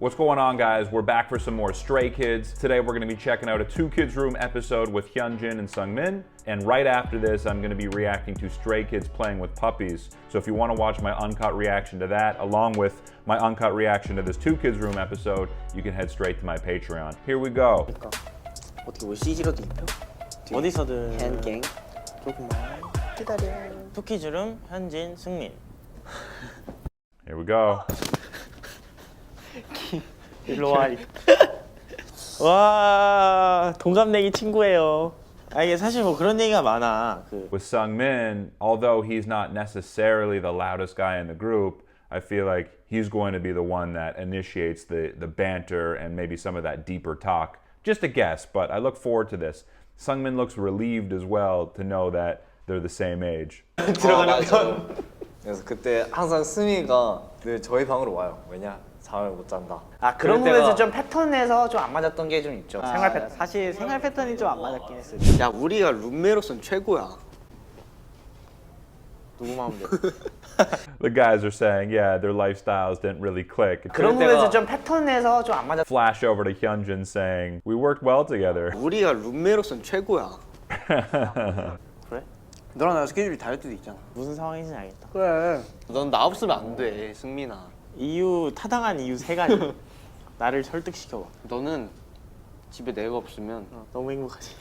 What's going on, guys? We're back for some more Stray Kids. Today we're going to be checking out a 2 Kids Room episode with Hyunjin and Seungmin. And right after this, I'm going to be reacting to Stray Kids playing with puppies. So if you want to watch my uncut reaction to that, along with my uncut reaction to this 2 Kids Room episode, you can head straight to my Patreon. Here we go. 어떻게 뭐 CG로도 입혀? 어디서든 헨갱 조금만 기다려. 투키즈룸 현진 승민. Here we go. 일로 와. 와, 동갑내기 친구예요. 아, 이게 사실 뭐 그런 얘기가 많아. With Seungmin, although he's not necessarily the loudest guy in the group, I feel like he's going to be the one that initiates the banter and maybe some of that deeper talk. Just a guess, but I look forward to this. Seungmin looks relieved as well to know that they're the same age. 들어가는 건. 그래서 그때 항상 스미가 늘 저희 방으로 와요. 왜냐? 잠을 못 잔다. 아, 그런 부분에서 좀 패턴에서 좀 안 맞았던 게 좀 있죠. 생활 패턴. 사실 생활 패턴이 좀 안 맞았긴 했어요. 야, 우리가 룸메로서는 최고야. 누구 마음대로. The guys are saying, yeah, their lifestyles didn't really click. 그런 부분에서 좀 패턴에서 좀 안 맞았. Flash over to Hyunjin saying, we worked well together. 우리가 룸메로서는 최고야. 그래? 너랑 나랑 스케줄이 다를 때도 있잖아. 무슨 상황인지 알겠다. 그래. 넌 나 없으면 안 돼, 승민아. 이유 타당한 이유 3가지. 나를 설득시켜봐. 너는 집에 내가 없으면 너무 행복하지.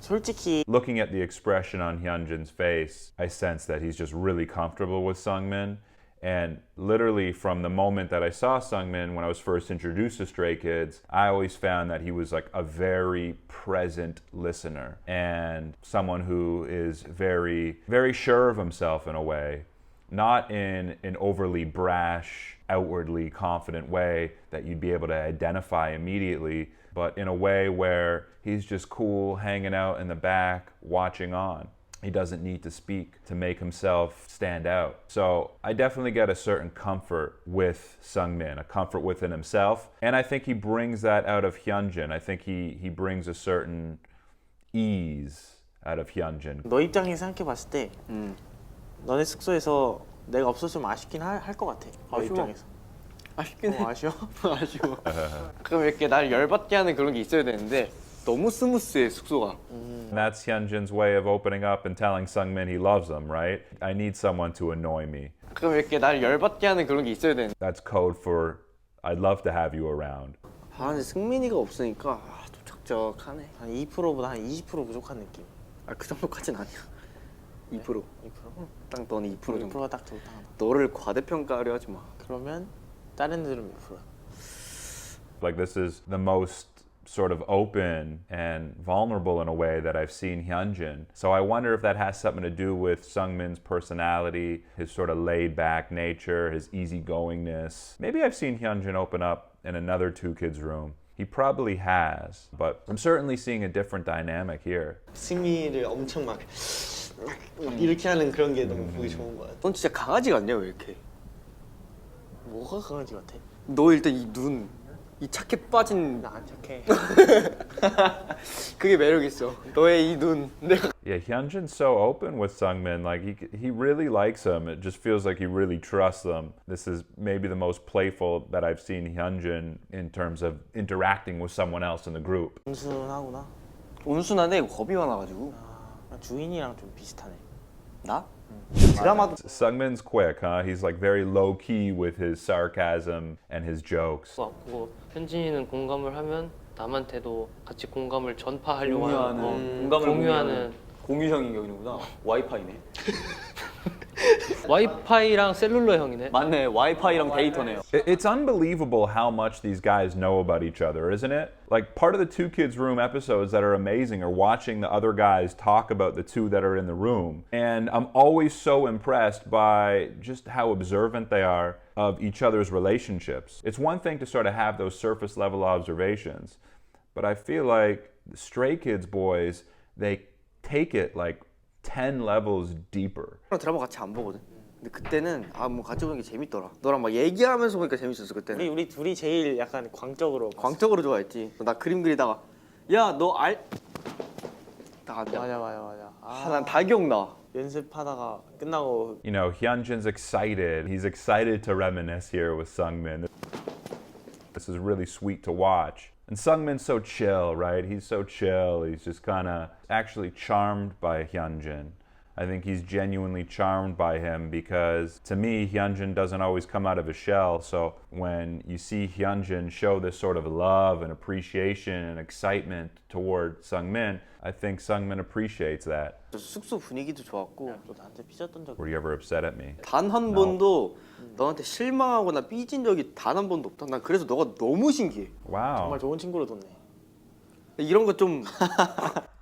솔직히 Looking at the expression on Hyunjin's face, I sense that he's just really comfortable with Seungmin. And literally from the moment that I saw Seungmin when I was first introduced to Stray Kids, I always found that he was like a very present listener and someone who is very, very sure of himself in a way. Not in an overly brash, outwardly confident way that you'd be able to identify immediately, but in a way where he's just cool, hanging out in the back, watching on. He doesn't need to speak to make himself stand out. So I definitely get a certain comfort with Seungmin, a comfort within himself. And I think he brings that out of Hyunjin. I think he brings a certain ease out of Hyunjin. 너 입장에서 생각해봤을 때 너네 숙소에서 내가 없었으면 아쉽긴 할 것 같아. 너 입장에서. 아쉽긴 해. 아쉬워? 아쉬워. 그럼 이렇게 나를 열받게 하는 그런 게 있어야 되는데 너무 스무스해 숙소가. That's Hyunjin's way of opening up and telling Seungmin he loves him, right? I need someone to annoy me. 그럼 이렇게 나를 열받게 하는 그런 게 있어야 되는데. That's code for I'd love to have you around. 아, 근데 승민이가 없으니까 좀 적적하네. 한 2%보다 한 20% 부족한 느낌. 아, 그 정도까진 아니야. 2%. 2%? 딱 너는 2% 정도. 2%가 딱 적당하다. 너를 과대평가하려 하지 마. 그러면 다른 애들은 몇 프로야? Like this is the most sort of open and vulnerable in a way that I've seen Hyunjin. So I wonder if that has something to do with Seungmin's personality, his sort of laid-back nature, his easygoingness. Maybe I've seen Hyunjin open up in another 2 Kids Room. He probably has, but I'm certainly seeing a different dynamic here. 승미를 엄청 막 이렇게 하는 그런 게 너무 보기 좋은 거야. 넌 진짜 강아지 같냐 왜 이렇게? 뭐가 강아지 같아? 너 일단 이 눈, 이 착해 빠진 나 안 착해. 그게 매력 있어. 너의 이 눈. 내가 Yeah, Hyunjin's so open with Seungmin. Like he really likes him. It just feels like he really trusts them. This is maybe the most playful that I've seen Hyunjin in terms of interacting with someone else in the group. 온순하구나. 온순한데 겁이 많아가지고. 아, 주인이랑 좀 비슷하네. 나? 드라마도 Seungmin's quick, huh? He's like very low key with his sarcasm and his jokes. 뭐 현진이는 공감을 하면 남한테도 같이 공감을 전파하려고 하는 공유하는 공유형인 경우구나. 와이파이네. 와이파이랑 셀룰러 형이네. 맞네. 와이파이랑 데이터네요. It's unbelievable how much these guys know about each other, isn't it? Like part of the 2 Kids Room episodes that are amazing are watching the other guys talk about the 2 that are in the room. And I'm always so impressed by just how observant they are of each other's relationships. It's one thing to sort of have those surface level observations, but I feel like the Stray Kids boys, they take it like 10 levels deeper. 드라마 같이 안 보거든. 근데 그때는 뭐 같이 보는 게 재밌더라. 너랑 막 얘기하면서 보니까 재밌었어 그때는. 우리 둘이 제일 약간 광적으로 광적으로 좋아했지. 나 그림 그리다가 야 너 다 안 돼. 맞아. 난 다 기억나. 연습하다가 끝나고 You know, Hyunjin's excited. He's excited to reminisce here with Seungmin. This is really sweet to watch. And Seungmin's so chill, right? He's so chill. He's just kind of actually charmed by Hyunjin. I think he's genuinely charmed by him because, to me, Hyunjin doesn't always come out of his shell. So when you see Hyunjin show this sort of love and appreciation and excitement toward Seungmin, I think Seungmin appreciates that. 숙소 분위기도 좋았고 또 나한테 삐졌던 적 Were you ever upset at me? 단 한 번도 너한테 실망하거나 삐진 적이 단 한 번도 없다. 난 그래서 너가 너무 신기해. Wow. 정말 좋은 친구로 뒀네. 이런 거 좀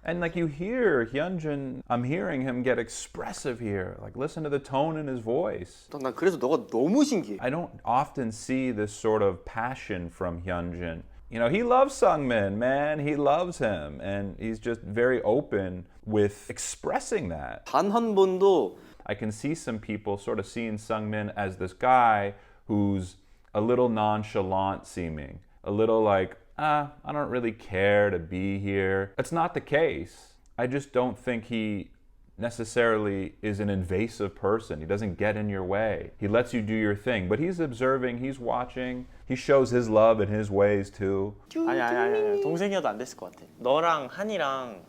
And like you hear Hyunjin, I'm hearing him get expressive here. Like listen to the tone in his voice. 난 그래서 너가 너무 신기해. I don't often see this sort of passion from Hyunjin. You know, he loves Seungmin, man. He loves him. And he's just very open with expressing that. 단 한 번도 I can see some people sort of seeing Seungmin as this guy who's a little nonchalant seeming. A little like, I don't really care to be here. That's not the case. I just don't think he necessarily is an invasive person. He doesn't get in your way. He lets you do your thing. But he's observing, he's watching. He shows his love in his ways too. 아니 동생이어도 안 됐을 것 같아. 너랑 한이랑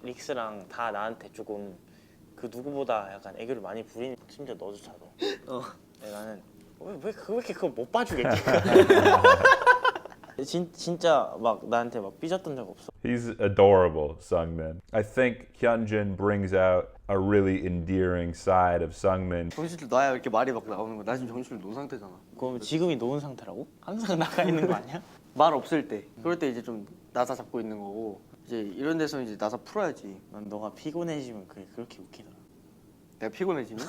릭스랑 다 나한테 조금 그 누구보다 약간 애교를 많이 부리는 심지어 너조차도. 나는 왜 그렇게 그걸 못 봐주겠지? 진짜 막 나한테 막 삐졌던 적 없어. He's adorable, Seungmin. I think Hyunjin brings out a really endearing side of Seungmin. 정신줄 놔야 이렇게 말이 막 나오는 거야. 나 지금 정신줄 놓은 상태잖아. 그럼 지금이 노은 상태라고? 항상 나가 있는 거 아니야? 말 없을 때. 그럴 때 이제 좀 나사 잡고 있는 거고. 이제 이런 데서 이제 나사 풀어야지. 난 너가 피곤해지면 그게 그렇게 웃기더라. 내가 피곤해지면?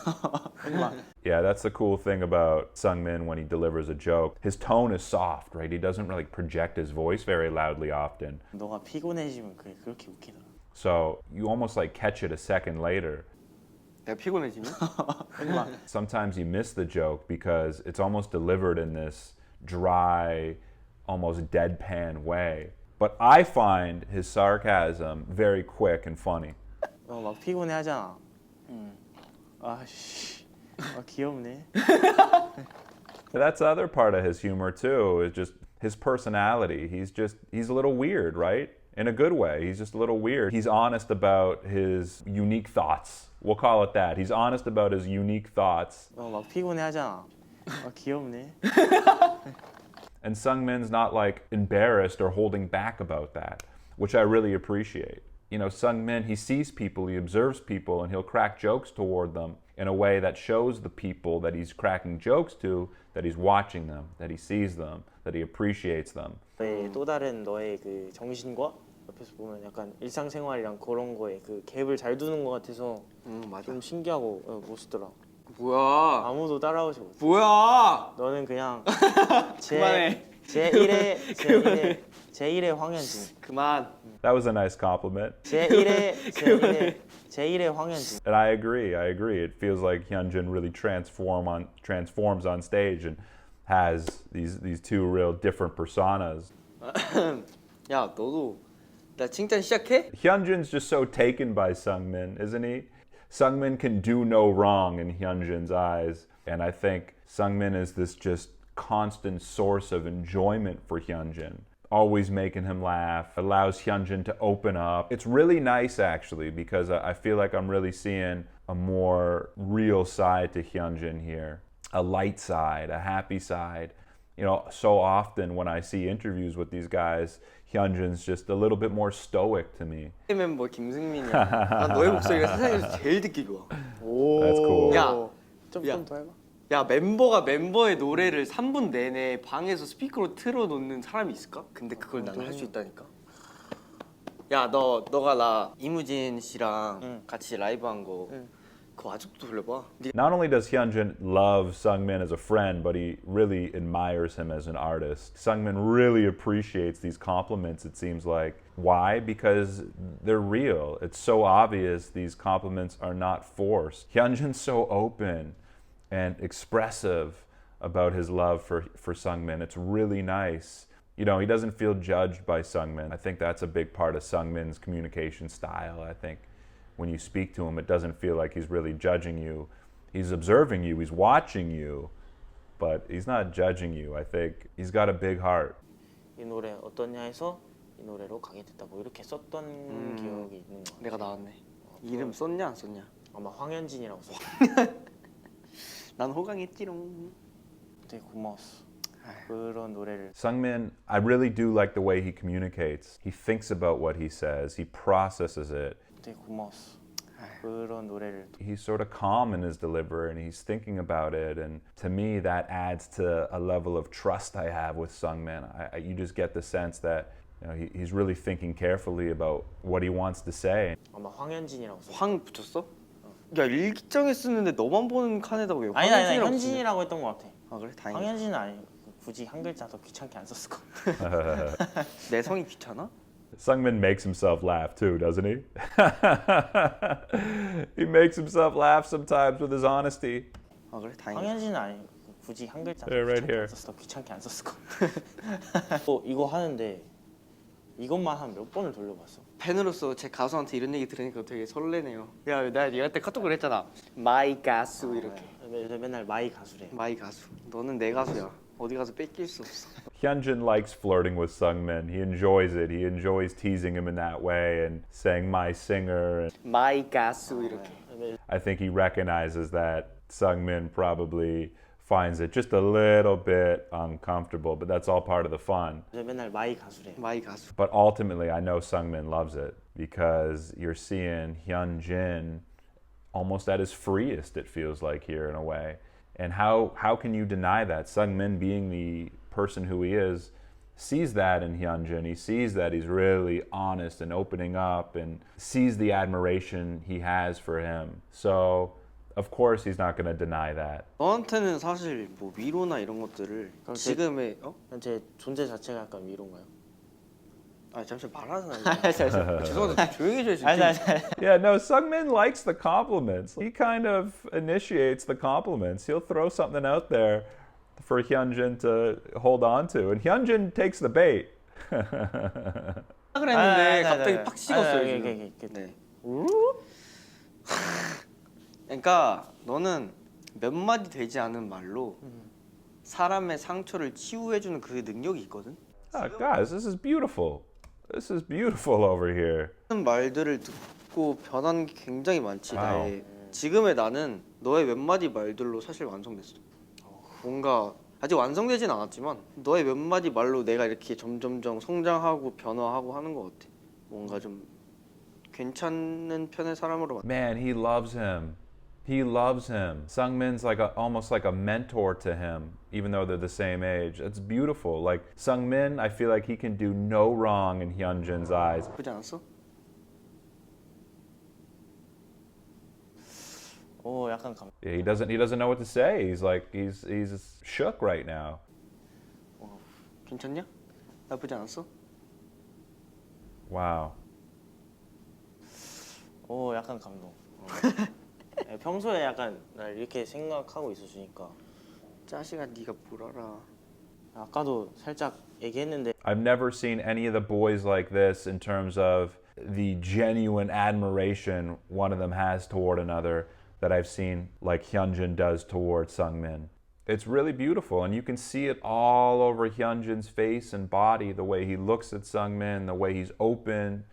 Yeah, that's the cool thing about Seungmin when he delivers a joke. His tone is soft, right? He doesn't really project his voice very loudly often. 너가 피곤해지면 그게 그렇게 웃기더라. So you almost like catch it a second later. 내가 피곤해지면? Sometimes you miss the joke because it's almost delivered in this dry, almost deadpan way. But I find his sarcasm very quick and funny. 막 피곤해하잖아. 아씨, 귀엽네. That's the other part of his humor too, is just his personality. He's a little weird, right? In a good way. He's just a little weird. He's honest about his unique thoughts. We'll call it that. He's honest about his unique thoughts. 막 피곤해하잖아. 귀엽네. And Seungmin's not like embarrassed or holding back about that, which I really appreciate. You know, Seungmin, he sees people, he observes people, and he'll crack jokes toward them in a way that shows the people that he's cracking jokes to that he's watching them, that he sees them, that he appreciates them. 또 다른 너의 그 정신과 옆에서 보면 약간 일상생활이랑 그런 거에 그 갭을 잘 두는 것 같아서 맞아. 좀 신기하고 멋있더라. 뭐야? 아무도 따라오지 못해. 뭐야? 너는 그냥 그만해. 제1의 황현진. 그만. That was a nice compliment. 제1의 황현진. And I agree. It feels like Hyunjin really transforms on stage and has these two real different personas. 야, 너도 나 칭찬 시작해? Hyunjin's just so taken by Seungmin, isn't he? Seungmin can do no wrong in Hyunjin's eyes. And I think Seungmin is this just constant source of enjoyment for Hyunjin. Always making him laugh, allows Hyunjin to open up. It's really nice actually because I feel like I'm really seeing a more real side to Hyunjin here. A light side, a happy side. You know, so often when I see interviews with these guys, Hyunjin's just a little bit more stoic to me. 멤버 김승민이야. 난 너의 목소리가 세상에서 제일 듣기 좋아. That's cool. 야, 좀 더 해봐. 야, 멤버가 멤버의 노래를 3분 내내 방에서 스피커로 틀어놓는 사람이 있을까? 근데 그걸 나는 할 수 있다니까. 야, 너가 나 이무진 씨랑 같이 라이브 한 거 그거 아직도 돌려봐. Not only does Hyunjin love Seungmin as a friend, but he really admires him as an artist. Seungmin really appreciates these compliments, it seems like. Why? Because they're real. It's so obvious these compliments are not forced. Hyunjin's so open and expressive about his love for Seungmin. It's really nice. You know, he doesn't feel judged by Seungmin. I think that's a big part of Seungmin's communication style. I think when you speak to him, it doesn't feel like he's really judging you. He's observing you, he's watching you, but he's not judging you. I think he's got a big heart. 이 노래 어떠냐 해서 이 노래로 가게 됐다 뭐 이렇게 썼던 기억이 있는 거 같아. 내가 나왔네. 이름 썼냐 안 썼냐? 아마 황현진이라고 썼어. 난 호강했지롱. 되게 고마웠어. 그런 노래를. Seungmin, I really do like the way he communicates. He thinks about what he says, he processes it. 되게 고마웠어. 그런 노래를. He's sort of calm in his delivery and he's thinking about it, and to me that adds to a level of trust I have with Seungmin. You just get the sense that he's really thinking carefully about what he wants to say. 아마 황현진이라고 썼어. 황 붙였어? 야 일기장에 쓰는데 너만 보는 칸에다 왜 아니 황현진이라고 쓰냐? 현진이라고 했던 것 같아. 아 그래? 다행이다. 황현진은 아니. 굳이 한 글자 더 귀찮게 안 썼을 것 같아. 내 성이 귀찮아? Seungmin makes himself laugh too, doesn't he? He makes himself laugh sometimes with his honesty. 아 그래? 다행이다. 황현진은 아니. 굳이 한 글자 더 Yeah, right 귀찮게 here. 안 썼어. 귀찮게 안 썼을 것 같아. 이거 하는데 이것만 한 몇 번을 돌려봤어. 팬으로서 제 가수한테 이런 얘기 들으니까 되게 설레네요. 야, 내가 얘한테 카톡을 했잖아. 마이 가수 이렇게. 맨날 마이 가수래. 마이 가수. 너는 내 가수야. 어디 가서 뺏길 수 없어. Hyunjin likes flirting with Seungmin. He enjoys it. He enjoys teasing him in that way and saying my singer. And 마이 가수 이렇게. I think he recognizes that Seungmin probably finds it just a little bit uncomfortable, but that's all part of the fun. 맨날 마이 가수래. 마이 가수. But ultimately, I know Seungmin loves it because you're seeing Hyunjin almost at his freest, it feels like here in a way. And how can you deny that? Seungmin, being the person who he is, sees that in Hyunjin. He sees that he's really honest and opening up and sees the admiration he has for him. So, of course, he's not going to deny that. 너한테는 사실 뭐 위로나 이런 것들을 지금의 제 존재 자체가 약간 위로인가요? 아 잠시만 말하는 아니야. 죄송한데 조용히 해줘야지. Yeah, no, Seungmin likes the compliments. He kind of initiates the compliments. He'll throw something out there for Hyunjin to hold on to, and Hyunjin takes the bait. 그랬는데 갑자기 팍 식었어요 지금. 네. 그러니까 너는 몇 마디 되지 않은 말로 사람의 상처를 치유해주는 그 능력이 있거든. Guys, this is beautiful. This is beautiful over here. 말들을 듣고 변한 게 굉장히 많지. 와우. 나의 지금의 나는 너의 몇 마디 말들로 사실 완성됐어. 뭔가 아직 완성되진 않았지만 너의 몇 마디 말로 내가 이렇게 점점점 성장하고 변화하고 하는 것 같아. 뭔가 좀 괜찮은 편의 사람으로. Man, he loves him. He loves him. Seungmin's like almost like a mentor to him, even though they're the same age. It's beautiful. Like Seungmin, I feel like he can do no wrong in Hyunjin's eyes. 그렇지 않았어? 오 약간 감. Yeah, he doesn't know what to say. He's like he's shook right now. 괜찮냐? 나쁘지 않았어? Wow. 오 약간 감동. 평소에 약간 날 이렇게 생각하고 있었으니까. 짜식아 네가 뭘 알아. 아까도 살짝 얘기했는데. I've never seen any of the boys like this in terms of the genuine admiration one of them has toward another that I've seen like Hyunjin does toward Seungmin. It's really beautiful, and you can see it all over Hyunjin's face and body, the way he looks at Seungmin, the way he's open,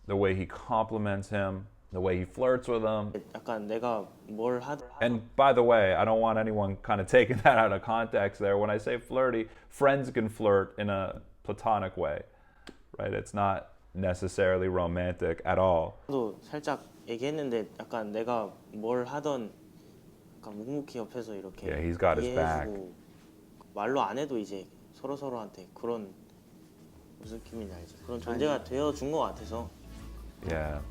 the way he compliments him, the way he flirts with him. 약간 내가 뭘 하든. And by the way, I don't want anyone kind of taking that out of context there. When I say flirty, friends can flirt in a platonic way, right? It's not necessarily romantic at all. 도 살짝 얘기했는데 약간 내가 뭘 하던 약간 묵묵히 옆에서 이렇게 Yeah, he's got his 이해해주고 말로 안 해도 이제 서로한테 그런 무슨 느낌인지 알지? 그런 존재가 되어준 것 같아서 Yeah.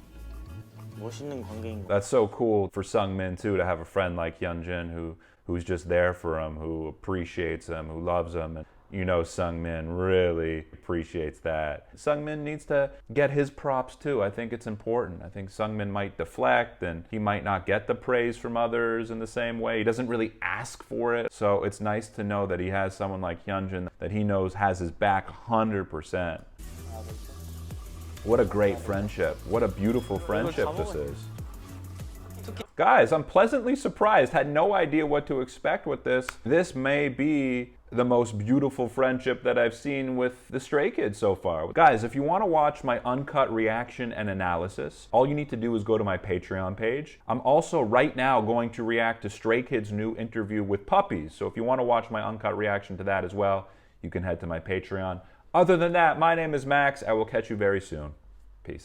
멋있는 관계인 것 같아. That's so cool for Seungmin too to have a friend like Hyunjin who who's just there for him, who appreciates him, who loves him. And you know Seungmin really appreciates that. Seungmin needs to get his props too. I think it's important. I think Seungmin might deflect and he might not get the praise from others in the same way. He doesn't really ask for it. So it's nice to know that he has someone like Hyunjin that he knows has his back 100%. What a great friendship. What a beautiful friendship this is. Guys, I'm pleasantly surprised. Had no idea what to expect with this. This may be the most beautiful friendship that I've seen with the Stray Kids so far. Guys, if you want to watch my uncut reaction and analysis, all you need to do is go to my Patreon page. I'm also right now going to react to Stray Kids' new interview with Puppies. So if you want to watch my uncut reaction to that as well, you can head to my Patreon. Other than that, my name is Max. I will catch you very soon. Peace.